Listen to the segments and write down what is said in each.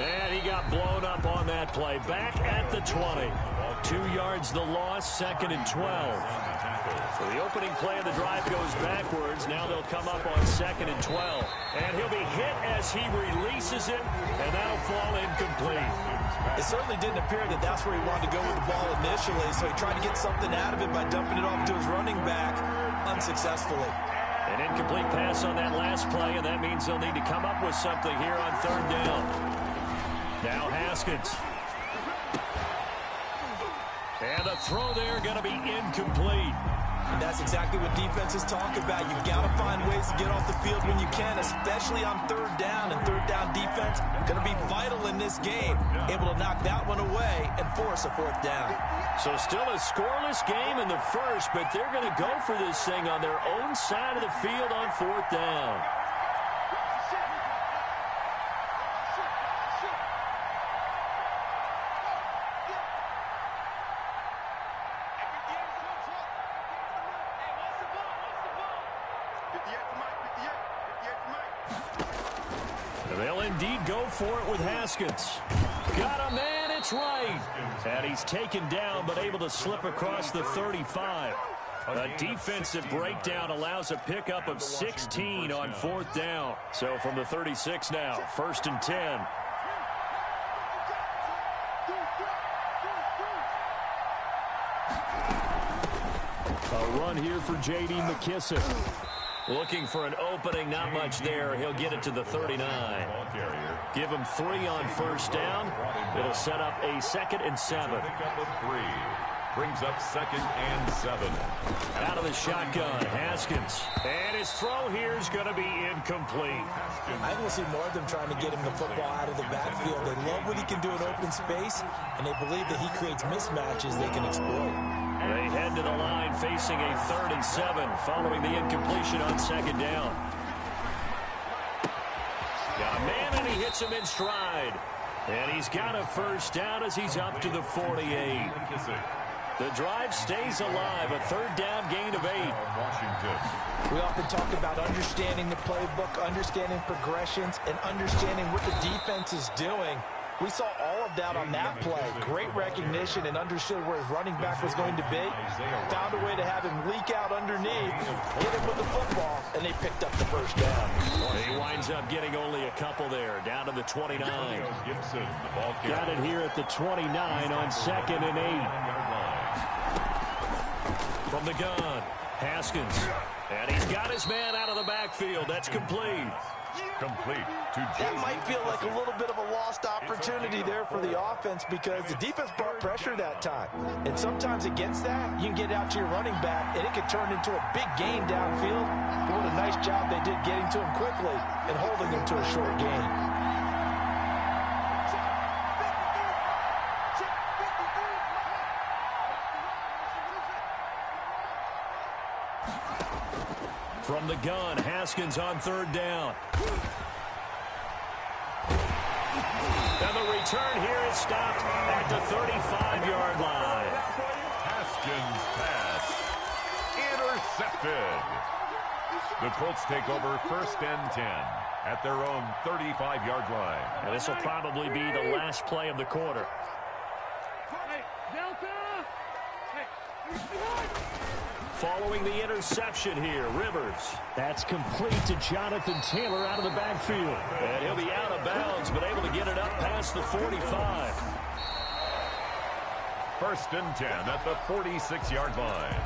And he got blown up on that play. Back at the 20. 2 yards the loss, 2nd and 12. So the opening play of the drive goes backwards. Now they'll come up on 2nd and 12. And he'll be hit as he releases it, and that'll fall incomplete. It certainly didn't appear that that's where he wanted to go with the ball initially, so he tried to get something out of it by dumping it off to his running back unsuccessfully. An incomplete pass on that last play, and that means they'll need to come up with something here on 3rd down. Now Haskins. And the throw there going to be incomplete. And that's exactly what defenses talk about. You've got to find ways to get off the field when you can, especially on 3rd down. And 3rd down defense going to be vital in this game. Able to knock that one away and force a 4th down. So still a scoreless game in the first, but they're going to go for this thing on their own side of the field on 4th down. They'll indeed go for it with Haskins. Got a man, it's right. And he's taken down, but able to slip across the 35. A defensive breakdown allows a pickup of 16 on 4th down. So from the 36 now, 1st and 10. A run here for J.D. McKissick. Looking for an opening, not much there. He'll get it to the 39. Give him 3 on 1st down. It'll set up a 2nd and 7. Brings up 2nd and 7. Out of the shotgun, Haskins. And his throw here is going to be incomplete. I will see more of them trying to get him the football out of the backfield. They love what he can do in open space, and they believe that he creates mismatches they can exploit. They head to the line facing a 3rd and 7 following the incompletion on 2nd down. Got a man, and he hits him in stride. And he's got a 1st down as he's up to the 48. The drive stays alive, a 3rd down gain of 8. We often talk about understanding the playbook, understanding progressions, and understanding what the defense is doing. We saw all of that on that play. Great recognition and understood where his running back was going to be. Found a way to have him leak out underneath, hit him with the football, and they picked up the 1st down. He winds up getting only a couple there, down to the 29. Got it here at the 29 on 2nd and 8. From the gun, Haskins. And he's got his man out of the backfield. That's complete. Complete to That might feel like a little bit of a lost opportunity there for the offense because the defense brought pressure that time. And sometimes against that, you can get out to your running back, and it can turn into a big gain downfield. But what a nice job they did getting to him quickly and holding him to a short gain. From the gun, Haskins on 3rd down. And the return here is stopped at the 35-yard line. Haskins pass. Intercepted. The Colts take over 1st and 10 at their own 35-yard line. And this will probably be the last play of the quarter. Following the interception here, Rivers. That's complete to Jonathan Taylor out of the backfield. And he'll be out of bounds, but able to get it up past the 45. 1st and 10 at the 46-yard line.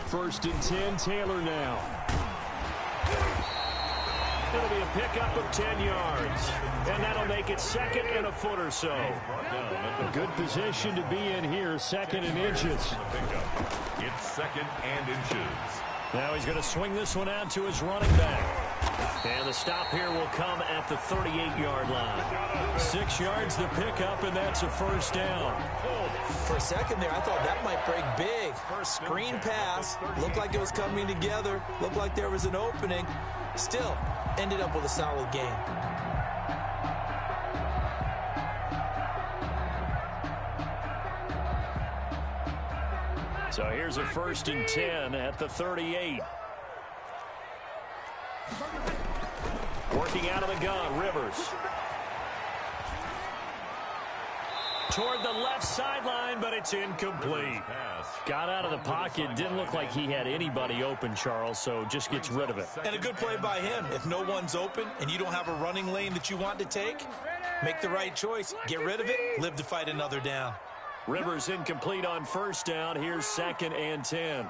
1st and 10, Taylor now. It'll be a pickup of 10 yards. And that'll make it 2nd and a foot or so. A good position to be in here, 2nd and inches. It's 2nd and inches. Now he's going to swing this one out to his running back. And the stop here will come at the 38-yard line. 6 yards the pickup, and that's a 1st down. For a second there, I thought that might break big. Screen pass. Looked like it was coming together. Looked like there was an opening. Still, ended up with a solid game. So here's a 1st and 10 at the 38. Working out of the gun, Rivers. Toward the left sideline, but it's incomplete. Got out of the pocket. Didn't look like he had anybody open, Charles, so just gets rid of it. And a good play by him. If no one's open and you don't have a running lane that you want to take, make the right choice. Get rid of it. Live to fight another down. Rivers incomplete on 1st down. Here's 2nd and 10.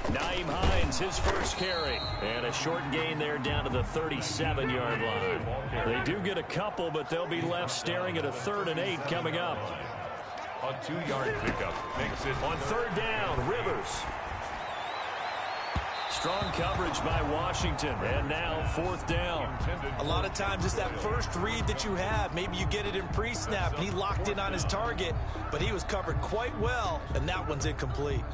Nyheim Hines, his first carry. And a short gain there down to the 37-yard line. They do get a couple, but they'll be left staring at a 3rd and 8 coming up. A 2-yard pickup makes it on 3rd down, Rivers. Strong coverage by Washington, and now 4th down. A lot of times it's that first read that you have. Maybe you get it in pre-snap, and he locked in on his target, but he was covered quite well, and that one's incomplete.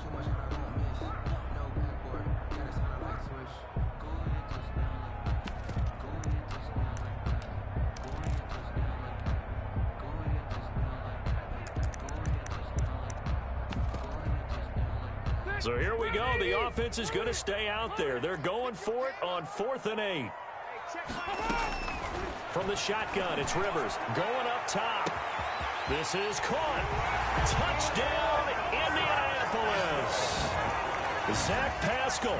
So here we go. The offense is going to stay out there. They're going for it on 4th and 8. From the shotgun, it's Rivers going up top. This is caught. Touchdown, Indianapolis. Zach Pascal,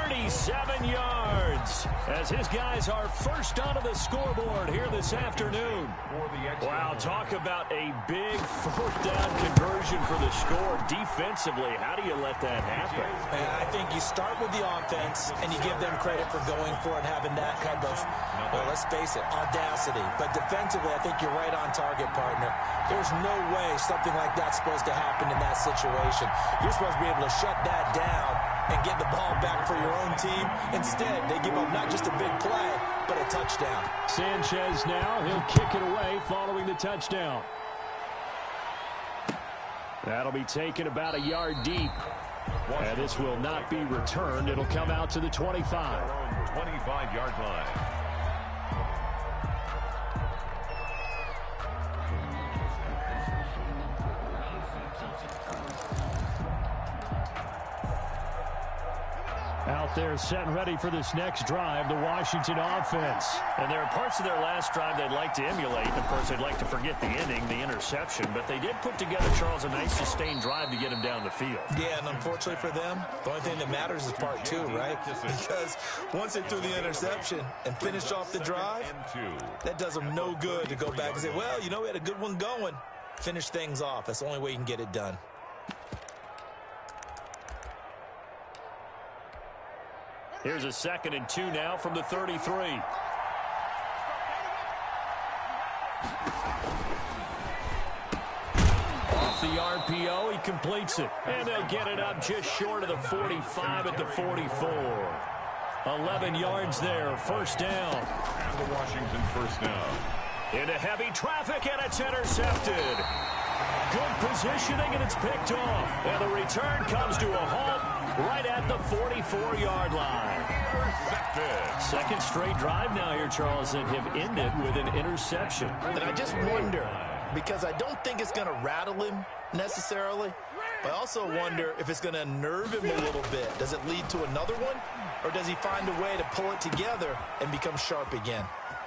37 yards, as his guys are first onto the scoreboard here this afternoon. Wow, talk about a big 4th down conversion for the score. Defensively, how do you let that happen? And I think you start with the offense, and you give them credit for going for it, having that kind of, well, let's face it, audacity. But defensively, I think you're right on target, partner. There's no way something like that's supposed to happen in that situation. You're supposed to be able to shut that down and get the ball back for your own team. Instead, they give up not just a big play, but a touchdown. Sanchez now, he'll kick it away following the touchdown. That'll be taken about a yard deep. And this will not be returned. It'll come out to the 25. 25-yard line. Out there set and ready for this next drive, the Washington offense. And there are parts of their last drive they'd like to emulate. Of course, they'd like to forget the ending, the interception. But they did put together, Charles, a nice sustained drive to get him down the field. Yeah, and unfortunately for them, the only thing that matters is part 2, right? Because once they threw the interception and finished off the drive, that does them no good to go back and say, well, you know, we had a good one going. Finish things off. That's the only way you can get it done. Here's a 2nd and 2 now from the 33. Off the RPO, he completes it. And they'll get it up just short of the 45 at the 44. 11 yards there, 1st down. And the Washington 1st down. Into heavy traffic, and it's intercepted. Good positioning, and it's picked off. And the return comes to a halt right at the 44-yard line. Intercepted. Second straight drive now here, Charles, that have ended with an interception. And I just wonder, because I don't think it's going to rattle him necessarily, but I also wonder if it's going to unnerve him a little bit. Does it lead to another one, or does he find a way to pull it together and become sharp again?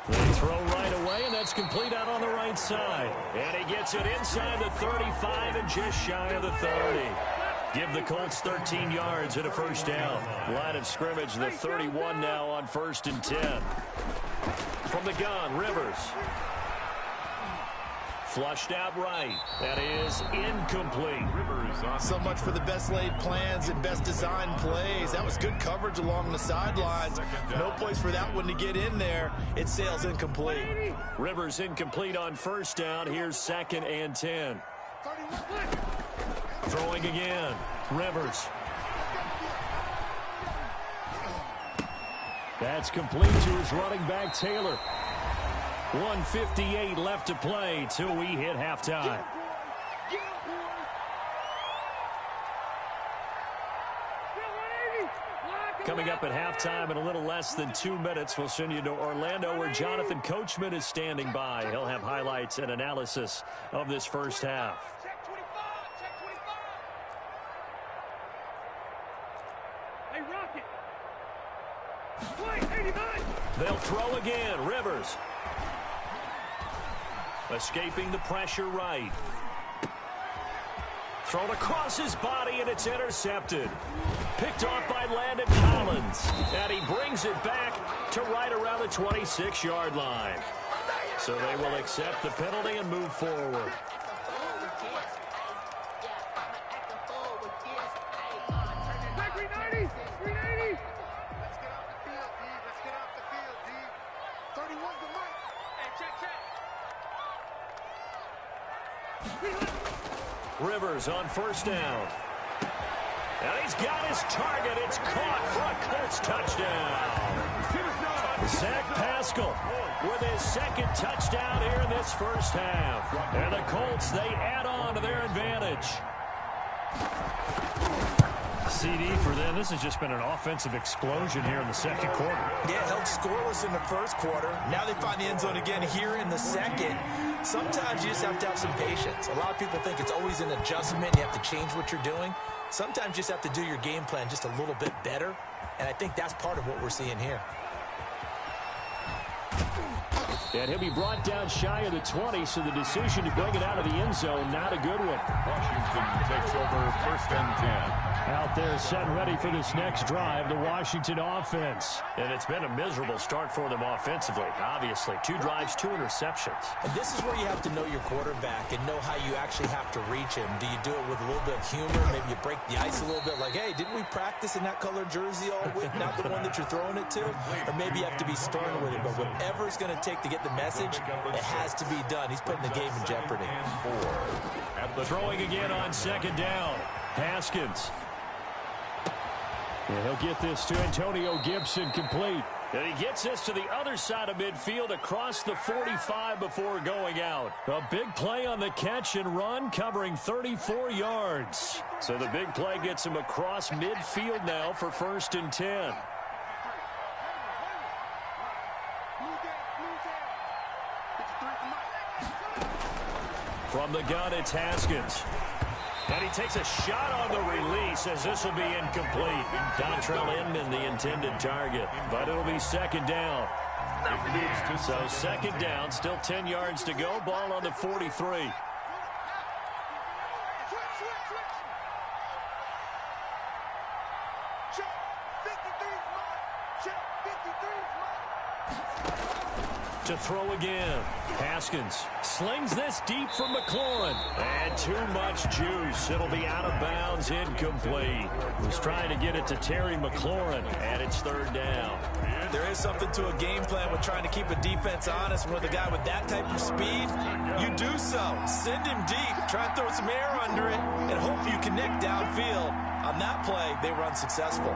They throw right away, and that's complete out on the right side. And he gets it inside the 35 and just shy of the 30. Give the Colts 13 yards and a 1st down. Line of scrimmage, the 31 now on 1st and 10. From the gun, Rivers. Flushed out right. That is incomplete. So much for the best laid plans and best designed plays. That was good coverage along the sidelines. No place for that one to get in there. It sails incomplete. Rivers incomplete on 1st down. Here's 2nd and 10. Throwing again. Rivers. That's complete to his running back, Taylor. 1:58 left to play till we hit halftime. Coming up at halftime in a little less than 2 minutes, we'll send you to Orlando where Jonathan Coachman is standing by. He'll have highlights and analysis of this first half. They'll throw again. Rivers. Escaping the pressure right. Thrown across his body, and it's intercepted. Picked off by Landon Collins. And he brings it back to right around the 26-yard line. So they will accept the penalty and move forward. Rivers on first down. And he's got his target. It's caught for a Colts touchdown. Zach Pascal with his second touchdown here in this first half. And the Colts, they add on to their advantage. CD for them. This has just been an offensive explosion here in the second quarter. Yeah, held scoreless in the first quarter. Now they find the end zone again here in the second. Sometimes you just have to have some patience. A lot of people think it's always an adjustment. You have to change what you're doing. Sometimes you just have to do your game plan just a little bit better. And I think that's part of what we're seeing here. And he'll be brought down shy of the 20, so the decision to bring it out of the end zone, not a good one. Washington takes over first and 10. Out there set and ready for this next drive, the Washington offense. And it's been a miserable start for them offensively, obviously. 2 drives, 2 interceptions. And this is where you have to know your quarterback and know how you actually have to reach him. Do you do it with a little bit of humor? Maybe you break the ice a little bit like, hey, didn't we practice in that color jersey all week? Not the one that you're throwing it to? Or maybe you have to be stern with it. But whatever it's going to take to get the message, it has to be done. He's putting the game in jeopardy. Throwing again on second down. Haskins. And he'll get this to Antonio Gibson complete. And he gets this to the other side of midfield across the 45 before going out. A big play on the catch and run, covering 34 yards. So the big play gets him across midfield now for first and 10. From the gun, it's Haskins. And he takes a shot on the release as this will be incomplete. Dontrell Inman, the intended target. But it'll be second down. So second down, still 10 yards to go. Ball on the 43. To throw again. Haskins slings this deep from McLaurin. And too much juice. It'll be out of bounds, incomplete. Was trying to get it to Terry McLaurin, and it's third down. There is something to a game plan with trying to keep a defense honest. With a guy with that type of speed, you do so. Send him deep. Try and throw some air under it and hope you connect downfield. On that play, they were unsuccessful.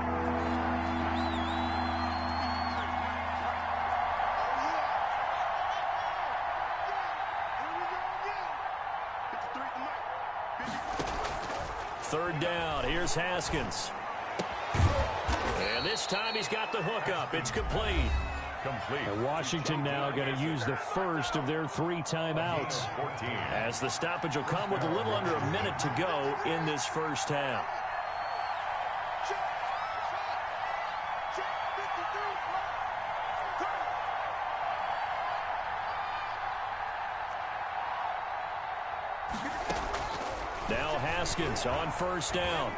Third down. Here's Haskins. And this time he's got the hook up. It's complete. And Washington now going to use the first of their 3 timeouts. As the stoppage will come with a little under a minute to go in this first half. Now Haskins on first down.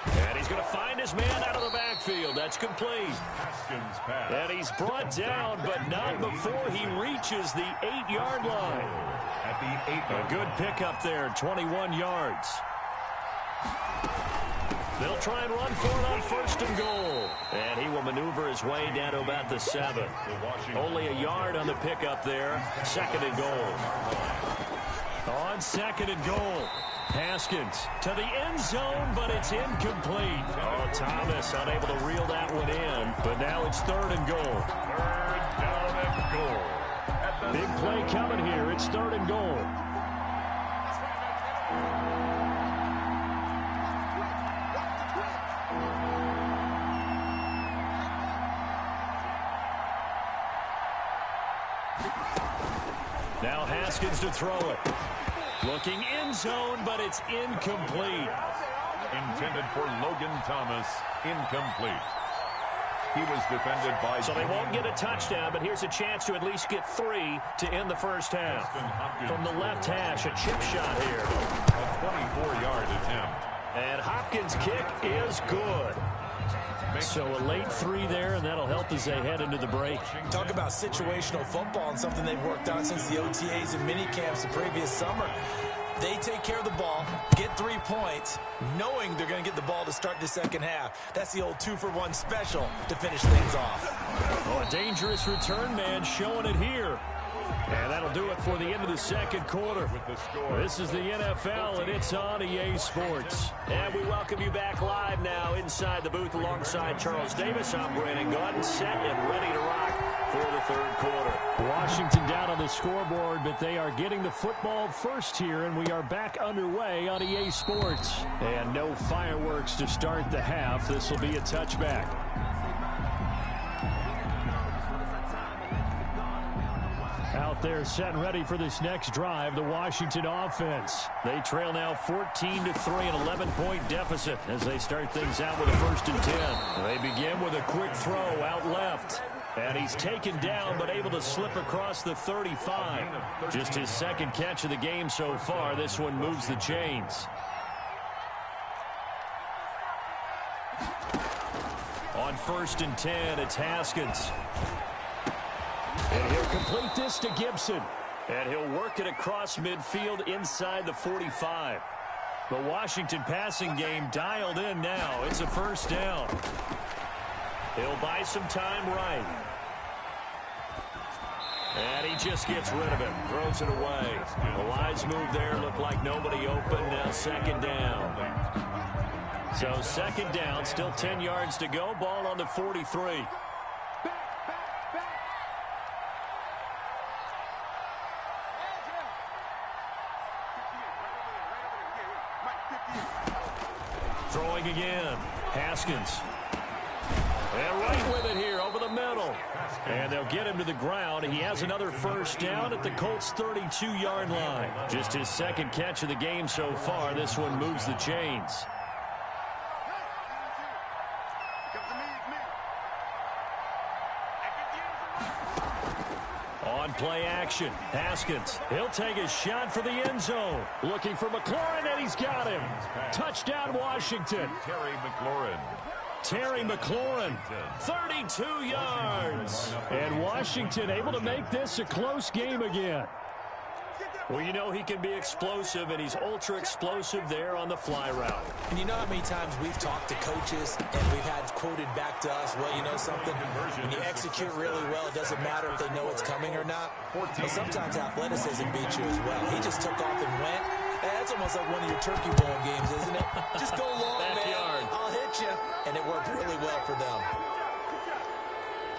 And he's going to find his man out of the backfield. That's complete. Haskins pass. And he's brought down, but not before he reaches the 8-yard line. At the 8-yard. A good pickup there, 21 yards. They'll try and run for it on first and goal. And he will maneuver his way down to about the 7. Only a yard on the pickup there. Second and goal. On second and goal. Haskins to the end zone, but it's incomplete. Oh, Thomas unable to reel that one in. But now it's third and goal. Third down and goal. Big play coming here. It's third and goal. Now Haskins to throw it. Looking end zone, but it's incomplete. intended for Logan Thomas, incomplete. He was defended by... So they won't get a touchdown, but here's a chance to at least get 3 to end the first half. From the left hash, a chip shot here. A 24-yard attempt. And Hopkins' kick is good. So a late 3 there, and that'll help as they head into the break. Talk about situational football and something they've worked on since the OTAs and mini camps the previous summer. They take care of the ball, get 3 points, knowing they're going to get the ball to start the second half. That's the old 2-for-1 special to finish things off. Oh, a dangerous return man showing it here. And that'll do it for the end of the second quarter. This is the NFL, and it's on EA Sports. And we welcome you back live now inside the booth alongside Charles Davis. I'm Brandon Gunn, set and ready to rock for the third quarter. Washington down on the scoreboard, but they are getting the football first here, and we are back underway on EA Sports. And no fireworks to start the half. This will be a touchback. Out there set and ready for this next drive, the Washington offense. They trail now 14-3, an 11-point deficit as they start things out with a 1st and 10. They begin with a quick throw out left. And he's taken down but able to slip across the 35. Just his second catch of the game so far. This one moves the chains. On 1st and 10, it's Haskins. And he'll complete this to Gibson. And he'll work it across midfield inside the 45. The Washington passing game dialed in now. It's a 1st down. He'll buy some time right. And he just gets rid of it. Throws it away. The wise move there. Looked like nobody open. Now 2nd down. So 2nd down. Still 10 yards to go. Ball on the 43. Throwing again. Haskins. And right with it here over the middle. And they'll get him to the ground. He has another 1st down at the Colts' 32-yard line. Just his 2nd catch of the game so far. This one moves the chains. On play action, Haskins. He'll take a shot for the end zone. Looking for McLaurin, and he's got him. Touchdown, Washington. Terry McLaurin, 32 yards. And Washington able to make this a close game again. Well, you know he can be explosive, and he's ultra-explosive there on the fly route. And you know how many times we've talked to coaches, and we've had quoted back to us, well, you know something? When you execute really well, it doesn't matter if they know it's coming or not. But sometimes athleticism beats you as well. He just took off and went. That's almost like one of your Turkey Bowl games, isn't it? Just go long, man. I'll hit you. And it worked really well for them.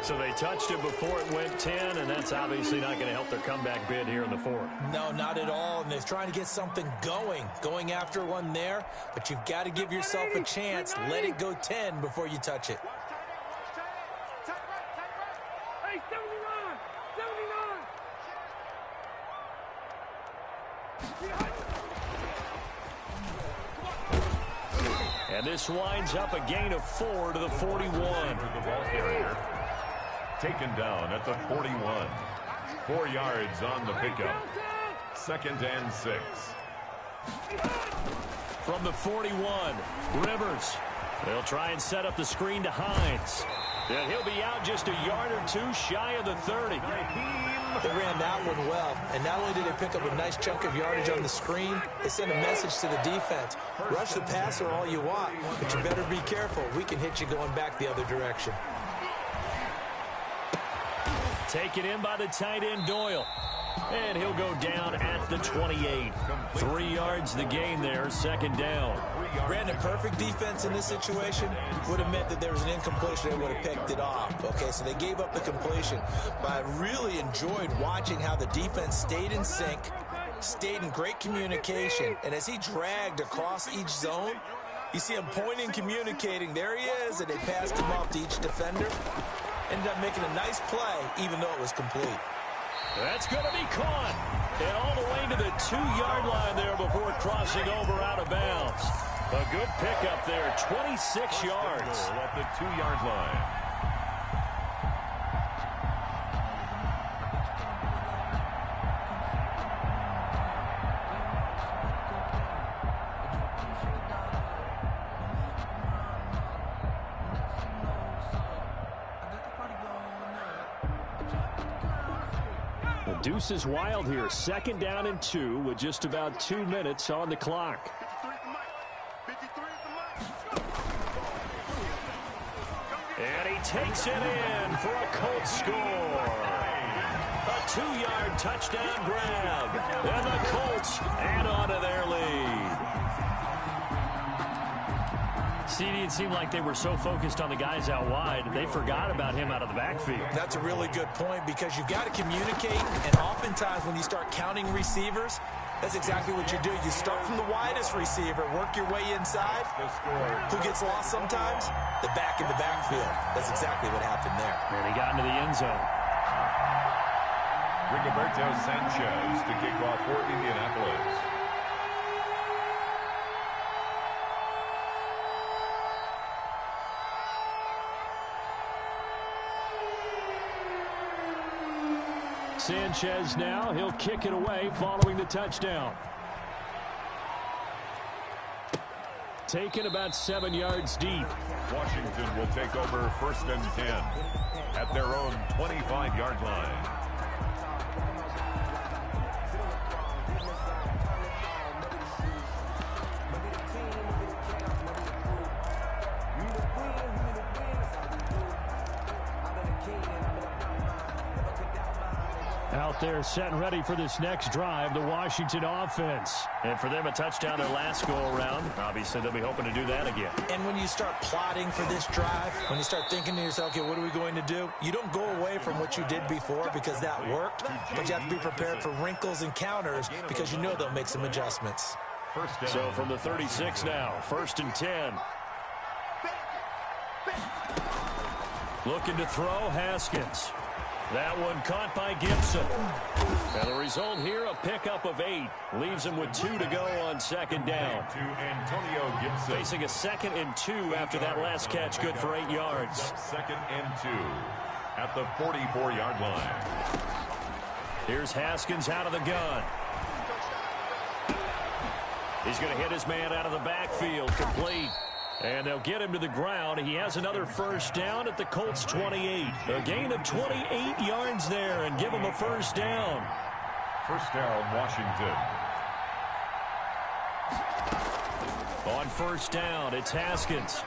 So they touched it before it went 10, and that's obviously not going to help their comeback bid here in the 4th. No, not at all. And they're trying to get something going after one there. But you've got to give yourself a chance. Let it go 10 before you touch it. Hey, 79! And this winds up a gain of 4 to the 41. Taken down at the 41. 4 yards on the pickup. 2nd and 6. From the 41, Rivers. They'll try and set up the screen to Hines. And he'll be out just a yard or 2 shy of the 30. They ran that one well. And not only did they pick up a nice chunk of yardage on the screen, they sent a message to the defense. Rush the passer all you want, but you better be careful. We can hit you going back the other direction. Taken in by the tight end, Doyle. And he'll go down at the 28. 3 yards the gain there, 2nd down. Brandon, perfect defense in this situation would have meant that there was an incompletion. They would have picked it off. Okay, so they gave up the completion. But I really enjoyed watching how the defense stayed in sync, stayed in great communication. And as he dragged across each zone, you see him pointing, communicating. There he is, and they passed him off to each defender. Ended up making a nice play, even though it was complete. That's going to be caught. And all the way to the 2-yard line there before crossing over out of bounds. A good pickup there, 26 yards. At the 2-yard line. The deuce is wild here. 2nd down and 2 with just about 2 minutes on the clock. And he takes it in for a Colts score. A 2-yard touchdown grab. And the Colts add on to their lead. CD, it seemed like they were so focused on the guys out wide, they forgot about him out of the backfield. That's a really good point because you've got to communicate, and oftentimes when you start counting receivers, that's exactly what you do. You start from the widest receiver, work your way inside. Who gets lost sometimes? The back in the backfield. That's exactly what happened there. And he got into the end zone. Rigoberto Sanchez to kick off for Indianapolis. Sanchez now, he'll kick it away following the touchdown. Taken about 7 yards deep. Washington will take over 1st and 10 at their own 25-yard line. Out there set and ready for this next drive, the Washington offense. And for them, a touchdown their last go-around. Obviously, they'll be hoping to do that again. And when you start plotting for this drive, when you start thinking to yourself, okay, what are we going to do? You don't go away from what you did before because that worked, but you have to be prepared for wrinkles and counters because you know they'll make some adjustments. So from the 36 now, 1st and 10. Looking to throw, Haskins. That one caught by Gibson. And the result here, a pickup of 8. Leaves him with 2 to go on 2nd down. To Antonio Gibson. Facing a 2nd and 2 after that last catch, good for 8 yards. 2nd and 2 at the 44-yard line. Here's Haskins out of the gun. He's going to hit his man out of the backfield, complete. And they'll get him to the ground. He has another 1st down at the Colts 28. A gain of 28 yards there and give him a 1st down. 1st down, Washington. On 1st down, it's Haskins.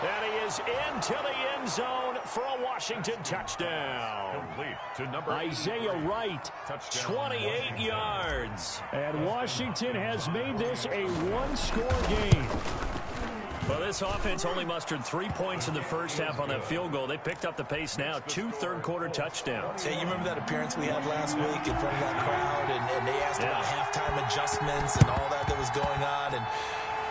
And he is into the end zone for a Washington touchdown. Complete to number Isaiah Wright, touchdown, 28 yards. And Washington has made this a one-score game. Well, this offense only mustered 3 points in the first half on that field goal. They picked up the pace now, 2 third-quarter touchdowns. Hey, you remember that appearance we had last week in front of that crowd, and they asked about halftime adjustments and all that was going on, and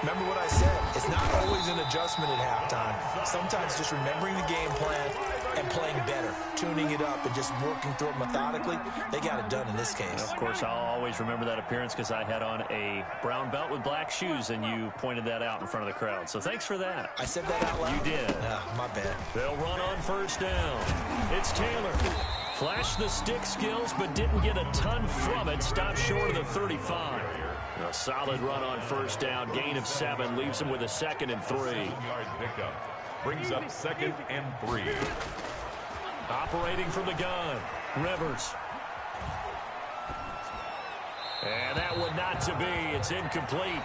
remember what I said, it's not always an adjustment at halftime. Sometimes just remembering the game plan and playing better, tuning it up and just working through it methodically. They got it done in this case. Of course, I'll always remember that appearance because I had on a brown belt with black shoes, and you pointed that out in front of the crowd. So thanks for that. I said that out loud? You did. My bad. They'll run on 1st down. It's Taylor. Flashed the stick skills, but didn't get a ton from it. Stopped short of the 35. A solid run on 1st down. Gain of 7. Leaves him with a 2nd and 3. 7-yard pickup. Brings up 2nd and 3. Operating from the gun, Rivers. And that one not to be. It's incomplete.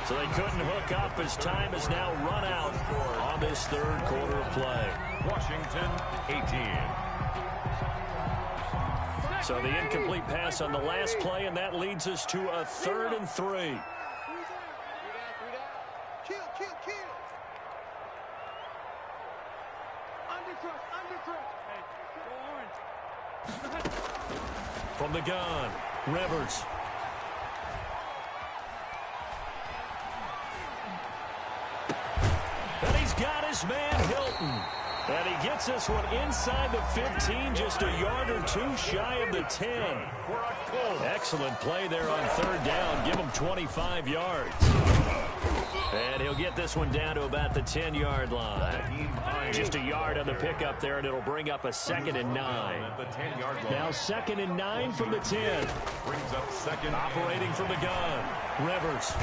So they couldn't hook up as time has now run out on this 3rd quarter of play. Washington, 18. So the incomplete pass on the last play, and that leads us to a 3rd and 3. From the gun, Rivers. And he's got his man, Hilton. And he gets this one inside the 15, just a yard or two shy of the 10. Excellent play there on third down. Give him 25 yards. And he'll get this one down to about the 10-yard line. Just a yard on the pickup there, and it'll bring up a 2nd and 9. Now 2nd and 9 from the 10. Brings up second. Operating from the gun, Rivers.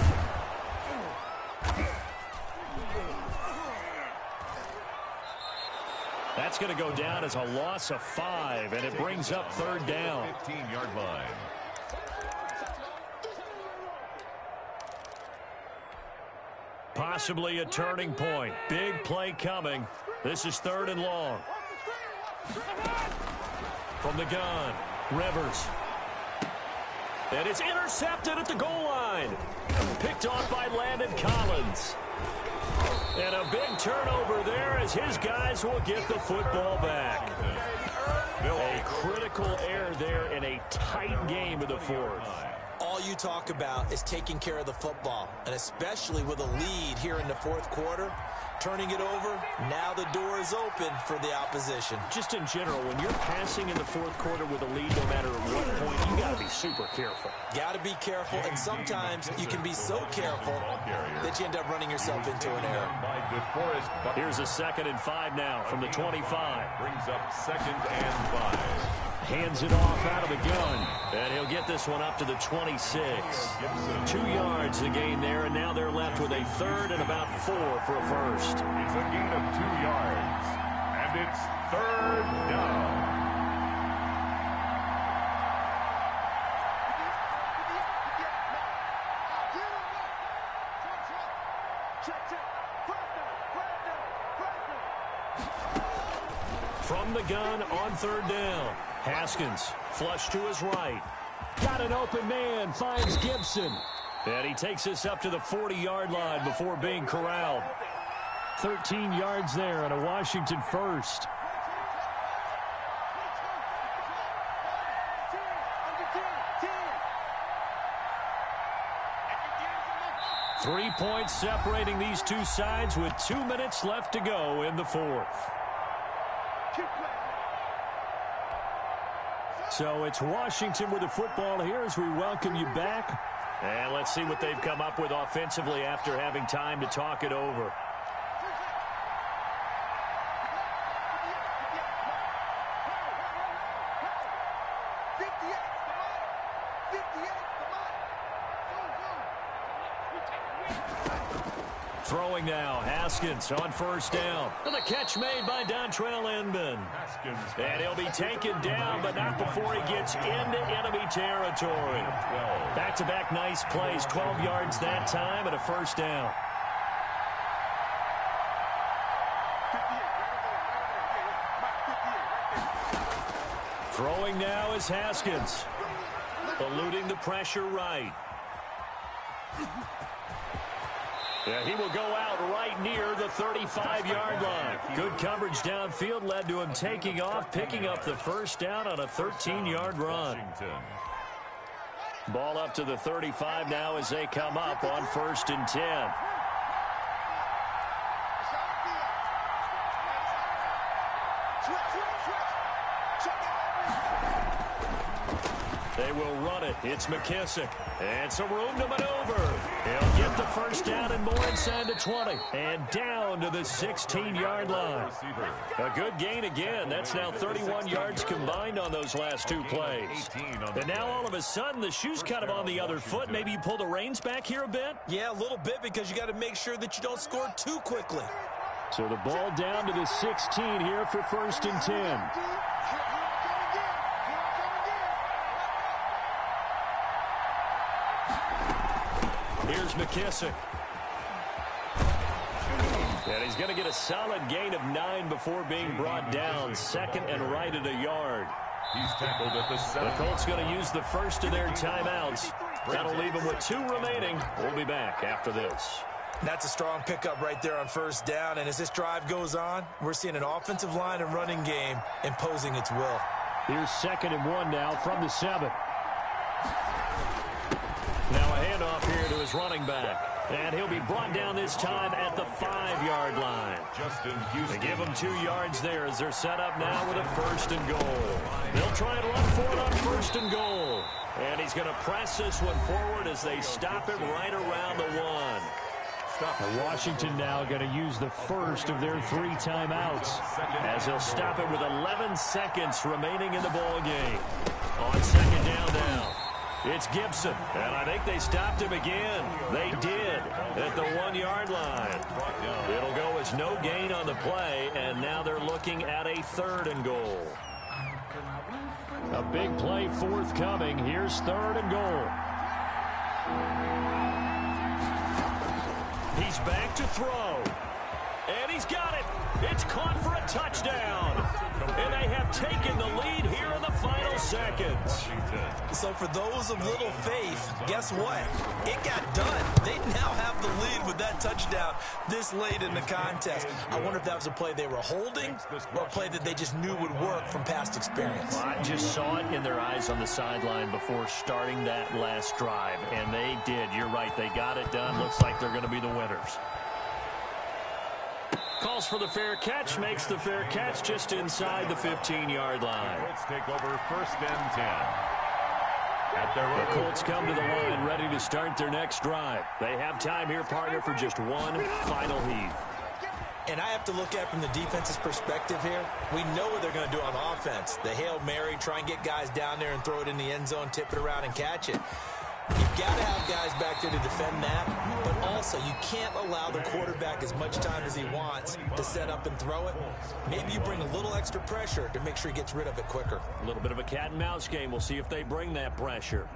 That's going to go down as a loss of 5, and it brings up third down. 15-yard line. Possibly a turning point. Big play coming. This is 3rd and long. From the gun, Rivers. And it's intercepted at the goal line. Picked off by Landon Collins. And a big turnover there as his guys will get the football back. A critical error there in a tight game of the 4th. All you talk about is taking care of the football, and especially with a lead here in the 4th quarter. Turning it over, now the door is open for the opposition. Just in general, when you're passing in the 4th quarter with a lead, no matter at what point, you got to be super careful. Got to be careful, and sometimes you can be so careful that you end up running yourself into an error. Here's a 2nd and 5 now from the 25. Brings up 2nd and 5. Hands it off out of the gun. And he'll get this one up to the 26. 2 yards the gain there, and now they're left with a 3rd and about 4 for a first. It's a gain of 2 yards, and it's 3rd down. From the gun on 3rd down. Haskins, flush to his right. Got an open man, finds Gibson. And he takes this up to the 40-yard line before being corralled. 13 yards there on a Washington first. Three points separating these two sides with 2 minutes left to go in the 4th. So it's Washington with the football here as we welcome you back. And let's see what they've come up with offensively after having time to talk it over. Throwing now, Haskins on 1st down. And the catch made by Dontrell Inman. And he'll be taken down, but not before he gets into enemy territory. Back-to-back nice plays, 12 yards that time, and a 1st down. Throwing now is Haskins. Eluding the pressure right. Yeah, he will go out right near the 35-yard line. Good coverage downfield led to him taking off, picking up the 1st down on a 13-yard run. Ball up to the 35 now as they come up on 1st and 10. They will run it. It's McKissick. And some room to maneuver. He'll get the 1st down and more inside the 20. And down to the 16-yard line. A good gain again. That's now 31 yards combined on those last 2 plays. And now all of a sudden the shoe's kind of on the other foot. Maybe you pull the reins back here a bit? Yeah, a little bit because you got to make sure that you don't score too quickly. So the ball down to the 16 here for 1st and 10. Here's McKissick. And he's going to get a solid gain of 9 before being brought down. 2nd and right at a yard. He's tackled at the 7. The Colts going to use the first of their timeouts. That'll leave them with 2 remaining. We'll be back after this. That's a strong pickup right there on 1st down. And as this drive goes on, we're seeing an offensive line and running game imposing its will. Here's 2nd and 1 now from the 7. Now a handoff here to his running back. And he'll be brought down this time at the 5-yard line. They give him 2 yards there as they're set up now with a 1st and goal. They'll try and run for it on 1st and goal. And he's going to press this one forward as they stop him right around the 1. Washington now going to use the first of their 3 timeouts as they'll stop it with 11 seconds remaining in the ball game. On 2nd down now, it's Gibson, and I think they stopped him again. They did at the 1-yard line. It'll go as no gain on the play, and now they're looking at a 3rd and goal. A big play forthcoming. Here's 3rd and goal. He's back to throw. And he's got it. It's caught for a touchdown. And they have taken the lead here in the final seconds. So for those of little faith, guess what? It got done. They now have the lead with that touchdown this late in the contest. I wonder if that was a play they were holding or a play that they just knew would work from past experience. Well, I just saw it in their eyes on the sideline before starting that last drive, and they did. You're right. They got it done. Looks like they're going to be the winners. Calls for the fair catch, makes the fair catch just inside the 15-yard line. Colts take over 1st and 10. The Colts come to the line ready to start their next drive. They have time here, partner, for just one final heave. And I have to look at from the defense's perspective here. We know what they're going to do on offense. The Hail Mary, try and get guys down there and throw it in the end zone, tip it around and catch it. You've got to have guys back there to defend that, but also you can't allow the quarterback as much time as he wants to set up and throw it. Maybe you bring a little extra pressure to make sure he gets rid of it quicker. A little bit of a cat and mouse game. We'll see if they bring that pressure.